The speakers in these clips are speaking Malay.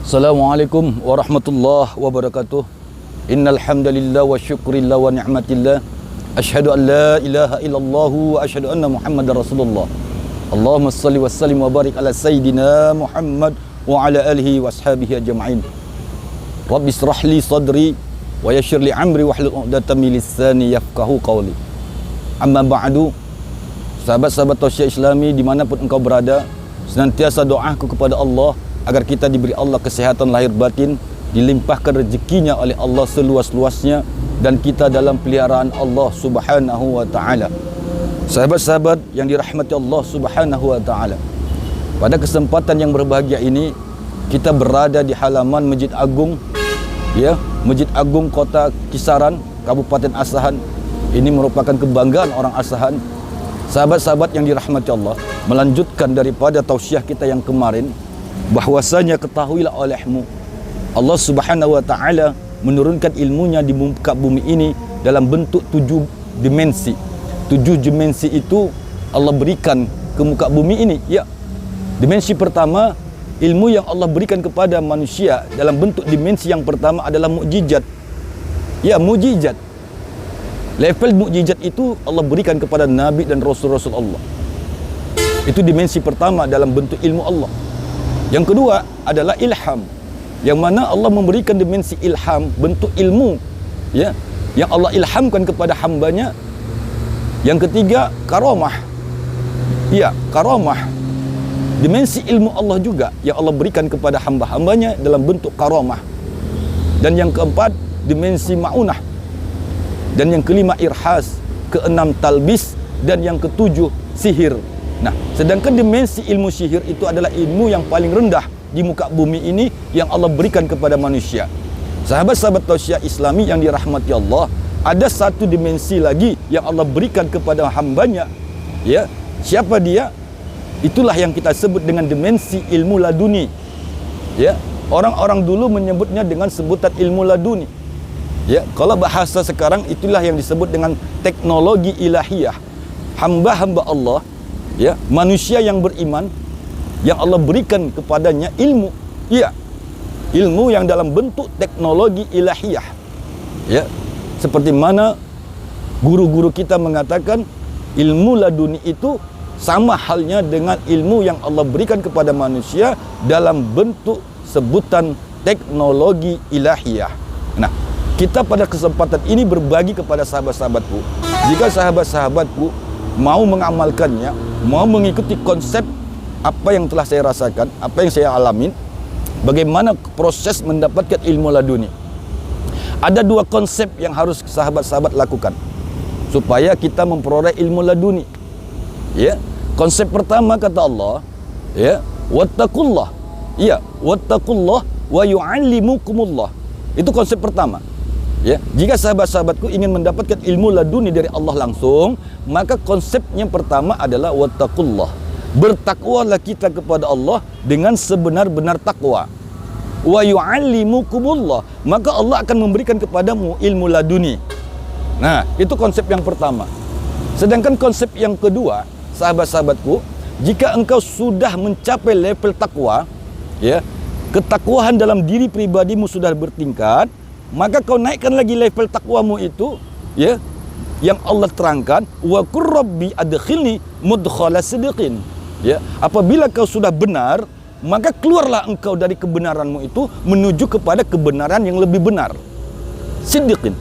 Assalamualaikum warahmatullahi wabarakatuh. Innal hamdalillah wa syukrillah wa ni'matillah. Asyhadu an la ilaha illallah wa asyhadu anna Muhammadar Rasulullah. Allahumma shalli wa sallim wa barik ala sayyidina Muhammad wa ala alihi wa ashabihi ajma'in. Rabbi israh li sadri wa yassir li amri wahlul 'uqdatam min lisani yafqahu qawli. Amma ba'du. Sahabat-sahabat Tausiah Islami dimanapun engkau berada, senantiasa doaku kepada Allah agar kita diberi Allah kesehatan lahir batin, dilimpahkan rezekinya oleh Allah seluas-luasnya, dan kita dalam peliharaan Allah Subhanahu wa taala. Sahabat-sahabat yang dirahmati Allah Subhanahu wa taala, pada kesempatan yang berbahagia ini kita berada di halaman Masjid Agung, Masjid Agung Kota Kisaran, Kabupaten Asahan. Ini merupakan kebanggaan orang Asahan. Sahabat-sahabat yang dirahmati Allah, melanjutkan daripada tausiah kita yang kemarin, bahwasanya ketahuilah olehmu, Allah Subhanahu wa taala menurunkan ilmunya di muka bumi ini dalam bentuk 7 dimensi. 7 dimensi itu Allah berikan ke muka bumi ini. Ya. Dimensi pertama, ilmu yang Allah berikan kepada manusia dalam bentuk dimensi yang pertama adalah mukjizat. Ya, mukjizat. Level mukjizat itu Allah berikan kepada nabi dan rasul-rasul Allah. Itu dimensi pertama dalam bentuk ilmu Allah. Yang kedua adalah ilham, yang mana Allah memberikan dimensi ilham, bentuk ilmu, yang Allah ilhamkan kepada hambanya. Yang ketiga, karamah. Karamah, dimensi ilmu Allah juga yang Allah berikan kepada hamba-hambanya dalam bentuk karamah. Dan yang keempat, dimensi ma'unah. Dan yang kelima, irhas. Keenam, talbis. Dan yang ketujuh, sihir. Nah, sedangkan dimensi ilmu sihir itu adalah ilmu yang paling rendah di muka bumi ini yang Allah berikan kepada manusia. Sahabat-sahabat Tausiah Islami yang dirahmati Allah, ada satu dimensi lagi yang Allah berikan kepada hambanya. Ya, siapa dia? Itulah yang kita sebut dengan dimensi ilmu laduni. Ya, orang-orang dulu menyebutnya dengan sebutan ilmu laduni. Ya, kalau bahasa sekarang itulah yang disebut dengan teknologi ilahiyah. Hamba-hamba Allah, ya, manusia yang beriman, yang Allah berikan kepadanya ilmu, ilmu yang dalam bentuk teknologi ilahiyah. Ya, seperti mana guru-guru kita mengatakan ilmu laduni itu sama halnya dengan ilmu yang Allah berikan kepada manusia dalam bentuk sebutan teknologi ilahiyah. Nah, kita pada kesempatan ini berbagi kepada sahabat-sahabatku. Jika sahabat-sahabatku mau mengamalkannya, mau mengikuti konsep apa yang telah saya rasakan, apa yang saya alamin, bagaimana proses mendapatkan ilmu laduni. Ada 2 konsep yang harus sahabat-sahabat lakukan supaya kita memperoleh ilmu laduni. Ya, konsep pertama kata Allah, wattaqullah. Wattaqullah wa yu'allimukumullah. Itu konsep pertama. Ya, jika sahabat-sahabatku ingin mendapatkan ilmu laduni dari Allah langsung, maka konsepnya pertama adalah wattaqullah. Bertakwalah kita kepada Allah dengan sebenar-benar takwa. Wa yu'allimukumullah, maka Allah akan memberikan kepadamu ilmu laduni. Nah, itu konsep yang pertama. Sedangkan konsep yang kedua, sahabat-sahabatku, jika engkau sudah mencapai level takwa, ketakwaan dalam diri pribadimu sudah bertingkat, maka kau naikkan lagi level takwamu itu, yang Allah terangkan, wa qur rabbi adkhilni mudkhala sidqin. Apabila kau sudah benar, maka keluarlah engkau dari kebenaranmu itu menuju kepada kebenaran yang lebih benar. Sidqin.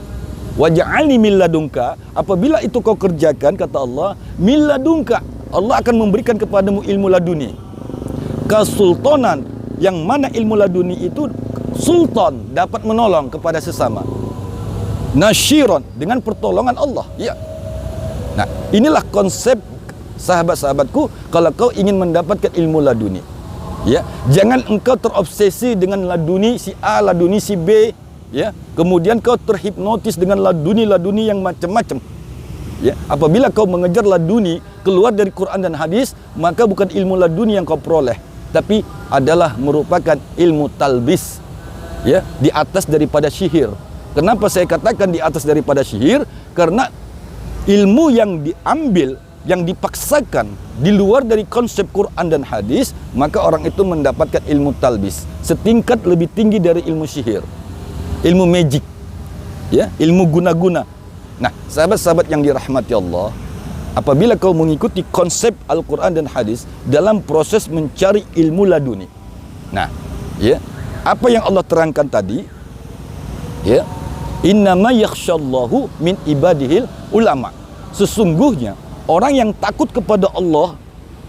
Waj'alni min ladunka. Apabila itu kau kerjakan, kata Allah, min ladunka, Allah akan memberikan kepadamu ilmu laduni. Kesultanan, yang mana ilmu laduni itu sultan, dapat menolong kepada sesama. Nasyiron, dengan pertolongan Allah. Nah, inilah konsep sahabat-sahabatku kalau kau ingin mendapatkan ilmu laduni. Jangan engkau terobsesi dengan laduni si A, laduni si B, kemudian kau terhipnotis dengan laduni-laduni yang macam-macam. Apabila kau mengejar laduni keluar dari Quran dan hadis, maka bukan ilmu laduni yang kau peroleh, tapi adalah merupakan ilmu talbis, di atas daripada sihir. Kenapa saya katakan di atas daripada sihir? Karena ilmu yang diambil yang dipaksakan di luar dari konsep Quran dan hadis, maka orang itu mendapatkan ilmu talbis setingkat lebih tinggi dari ilmu sihir, ilmu magic, ya, ilmu guna-guna. Nah, sahabat-sahabat yang dirahmati Allah, apabila kau mengikuti konsep Al-Quran dan hadis dalam proses mencari ilmu laduni, nah, ya, apa yang Allah terangkan tadi, ya, innama yakhshallahu min ibadihil ulama. Sesungguhnya orang yang takut kepada Allah,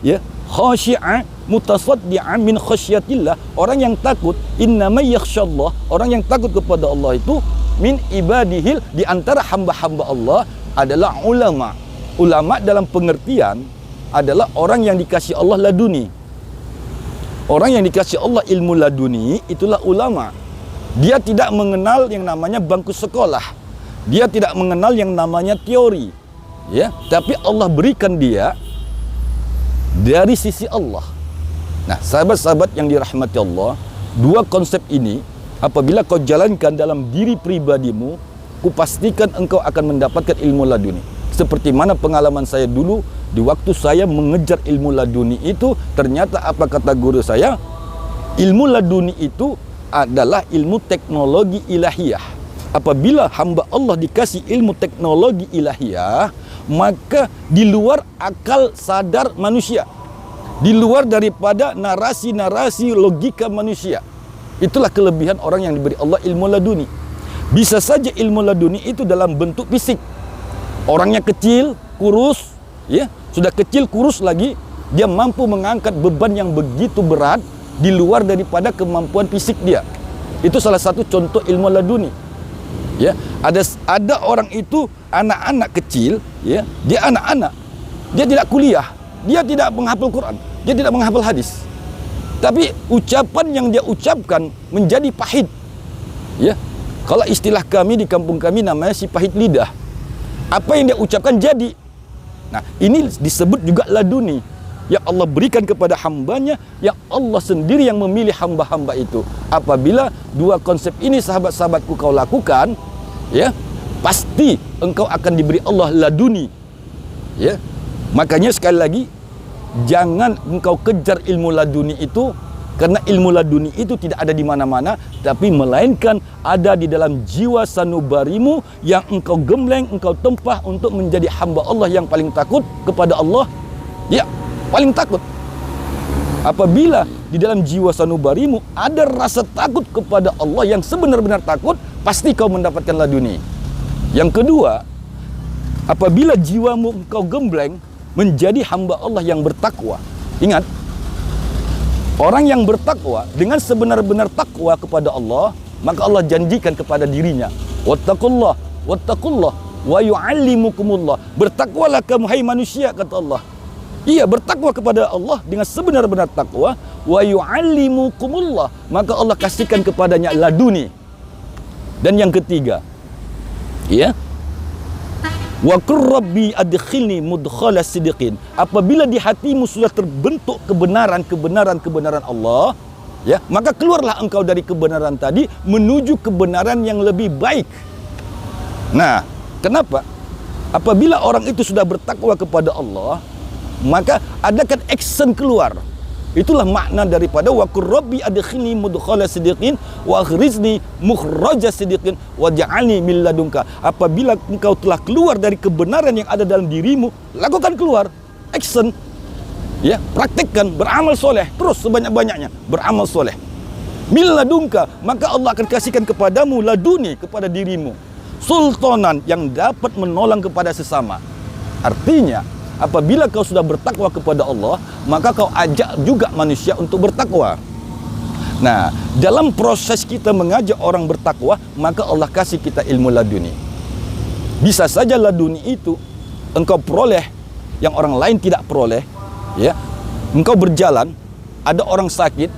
ya, khasyi'a mutasaddi'an min khasyatillah, orang yang takut, innama yakhshallah, orang yang takut kepada Allah itu min ibadihil, di antara hamba-hamba Allah adalah ulama. Ulama dalam pengertian adalah orang yang dikasih Allah laduni. Orang yang dikasih Allah ilmu laduni itulah ulama. Dia tidak mengenal yang namanya bangku sekolah. Dia tidak mengenal yang namanya teori. Ya, tapi Allah berikan dia dari sisi Allah. Nah, sahabat-sahabat yang dirahmati Allah, dua konsep ini apabila kau jalankan dalam diri pribadimu, kupastikan engkau akan mendapatkan ilmu laduni. Seperti mana pengalaman saya dulu di waktu saya mengejar ilmu laduni itu, ternyata apa kata guru saya? Ilmu laduni itu adalah ilmu teknologi ilahiyah. Apabila hamba Allah dikasih ilmu teknologi ilahiyah, maka di luar akal sadar manusia, di luar daripada narasi-narasi logika manusia. Itulah kelebihan orang yang diberi Allah ilmu laduni. Bisa saja ilmu laduni itu dalam bentuk fisik. Orangnya kecil, kurus, ya, sudah kecil kurus lagi, dia mampu mengangkat beban yang begitu berat di luar daripada kemampuan fisik dia. Itu salah satu contoh ilmu laduni. Ya, ada orang itu anak-anak kecil, ya, dia anak-anak, dia tidak kuliah, dia tidak menghafal Quran, dia tidak menghafal hadis. Tapi ucapan yang dia ucapkan menjadi pahit. Ya. Kalau istilah kami di kampung kami namanya si pahit lidah. Apa yang dia ucapkan jadi. Nah, ini disebut juga laduni yang Allah berikan kepada hambanya, yang Allah sendiri yang memilih hamba-hamba itu. Apabila dua konsep ini sahabat-sahabatku kau lakukan, ya, pasti engkau akan diberi Allah laduni. Ya. Makanya sekali lagi, jangan engkau kejar ilmu laduni itu, karena ilmu laduni itu tidak ada di mana-mana, tapi melainkan ada di dalam jiwa sanubarimu yang engkau gembleng, engkau tempah untuk menjadi hamba Allah yang paling takut kepada Allah. Ya, paling takut. Apabila di dalam jiwa sanubarimu ada rasa takut kepada Allah yang sebenar-benar takut, pasti kau mendapatkan laduni. Yang kedua, apabila jiwamu engkau gembleng menjadi hamba Allah yang bertakwa. Ingat, orang yang bertakwa dengan sebenar-benar takwa kepada Allah, maka Allah janjikan kepada dirinya, wattaqullah wattaqullah wa yu'allimukumullah. Bertakwalah kamu hai manusia, kata Allah. Iya, bertakwa kepada Allah dengan sebenar-benar takwa, wa yu'allimukumullah, maka Allah kasihkan kepadanya laduni. Dan yang ketiga, ya, wa qur rabbi adkhilni mudkhala sidqin. Apabila di hatimu sudah terbentuk kebenaran Allah, ya, maka keluarlah engkau dari kebenaran tadi menuju kebenaran yang lebih baik. Nah, kenapa? Apabila orang itu sudah bertakwa kepada Allah, maka adakan action keluar. Itulah makna daripada wa qur rabbi adkhilni mudkhala sidqin wa akhrizni mukhraja sidqin waj'alni min ladunka. Apabila engkau telah keluar dari kebenaran yang ada dalam dirimu, lakukan keluar, action. Ya, praktikkan, beramal soleh, terus sebanyak-banyaknya beramal soleh. Min ladunka, maka Allah akan kasihkan kepadamu laduni, kepada dirimu, sultanan yang dapat menolong kepada sesama. Artinya, apabila kau sudah bertakwa kepada Allah, maka kau ajak juga manusia untuk bertakwa. Nah, dalam proses kita mengajak orang bertakwa, maka Allah kasih kita ilmu laduni. Bisa saja laduni itu engkau peroleh yang orang lain tidak peroleh. Ya, engkau berjalan, ada orang sakit,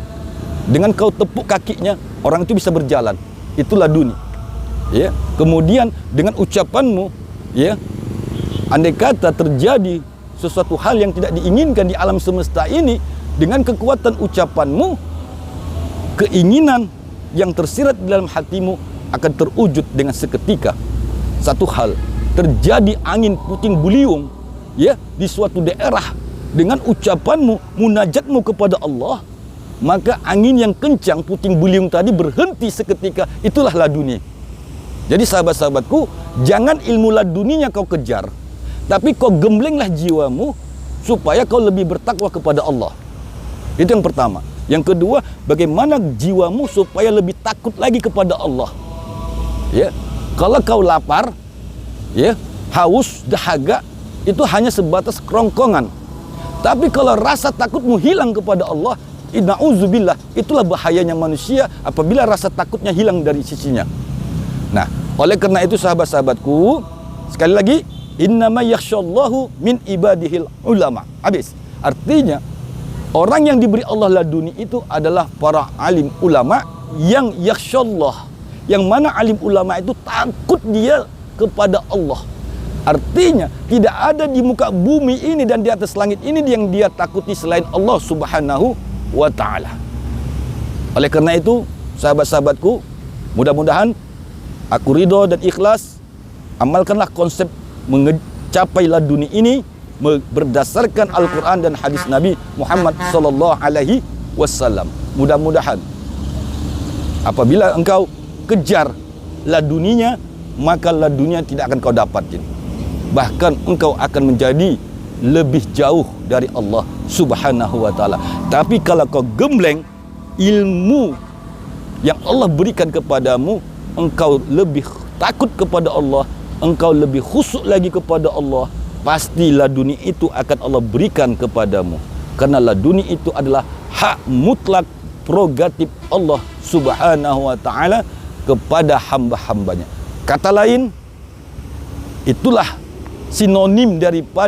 dengan kau tepuk kakinya, orang itu bisa berjalan. Itu laduni. Ya, kemudian dengan ucapanmu, ya, andai kata terjadi sesuatu hal yang tidak diinginkan di alam semesta ini, dengan kekuatan ucapanmu, keinginan yang tersirat di dalam hatimu akan terwujud dengan seketika. Satu hal, terjadi angin puting beliung, ya di suatu daerah dengan ucapanmu, munajatmu kepada Allah, maka angin yang kencang puting beliung tadi berhenti seketika. Itulah laduni. Jadi sahabat-sahabatku, jangan ilmu laduninya kau kejar, tapi kau gemblenglah jiwamu supaya kau lebih bertakwa kepada Allah. Itu yang pertama. Yang kedua, bagaimana jiwamu supaya lebih takut lagi kepada Allah. Ya, kalau kau lapar, ya, haus, dahaga, itu hanya sebatas kerongkongan. Tapi kalau rasa takutmu hilang kepada Allah, na'udzubillah, itulah bahayanya manusia apabila rasa takutnya hilang dari sisinya. Nah, oleh karena itu sahabat-sahabatku, sekali lagi, innama yakhsyallahu min ibadihil ulama. Habis. Artinya, orang yang diberi Allah laduni itu adalah para alim ulama yang yakhsyallah. Yang mana alim ulama itu takut dia kepada Allah. Artinya, tidak ada di muka bumi ini dan di atas langit ini yang dia takuti selain Allah Subhanahu wa ta'ala. Oleh karena itu, sahabat-sahabatku, mudah-mudahan aku ridho dan ikhlas. Amalkanlah konsep mencapai laduni ini berdasarkan Al-Quran dan hadis Nabi Muhammad sallallahu alaihi wasallam. Mudah-mudahan apabila engkau kejar laduninya, maka laduninya tidak akan kau dapatin. Bahkan engkau akan menjadi lebih jauh dari Allah Subhanahu wa ta'ala. Tapi kalau kau gembleng ilmu yang Allah berikan kepadamu, engkau lebih takut kepada Allah, engkau lebih khusyuk lagi kepada Allah, pasti laduni itu akan Allah berikan kepadamu. Karena laduni itu adalah hak mutlak prerogatif Allah Subhanahu wa ta'ala kepada hamba-hambanya. Kata lain, itulah sinonim daripada